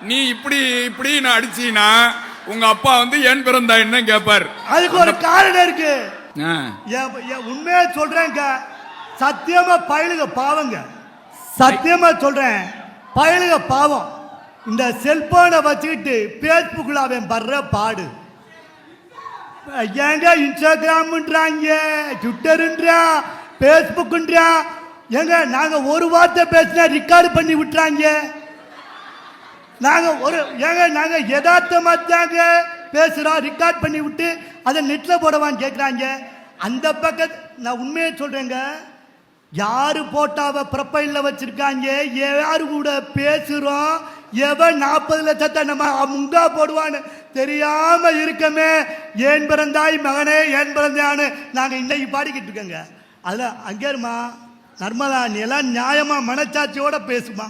நீ இப்படி இப்படி நான் அடிச்சீனா உங்க அப்பா வந்து ஏன் பிறந்தா என்ன கேப்பார். அதுக்கு ஒரு காரணம் இருக்கு. உண்மையா சொல்றேங்க, சத்தியமா பயலுக பாவங்க, சத்தியமா சொல்றேன் பயலுக பாவம். இந்த செல்போனை வச்சுக்கிட்டு பேஸ்புக்ல அவன் படுற பாடு. ஏங்க இன்ஸ்டாகிராம்ன்றாங்க, ட்விட்டருன்றான், பேஸ்புக்ன்றான். ஏங்க நாங்க ஒரு வார்த்தை பேசினா ரெக்கார்டு பண்ணி விட்டுறாங்க. நாங்க யதார்த்தமா தாங்க பேசுறோம், ரெக்கார்ட் பண்ணி விட்டு அதை நெட்ல போடவான்னு கேட்குறாங்க. அந்த பக்கத்து நான் உண்மையை சொல்றேங்க, யாரு போட்டாவ ப்ரொஃபைல்ல வச்சிருக்காங்க, யாரு கூட பேசுறோம், எவன் 40 லட்சத்தை நம்ம முங்கா போடுவான்னு தெரியாம இருக்கமே. ஏன் பிறந்தாய் மகனே ஏன் பிறந்தான்னு நாங்க இன்னைக்கு பாடிக்கிட்டு இருக்கோங்க. அதுல அங்கேருமா நர்மதா, நீ எல்லாம் நியாயமா மனச்சாட்சியோட பேசுமா.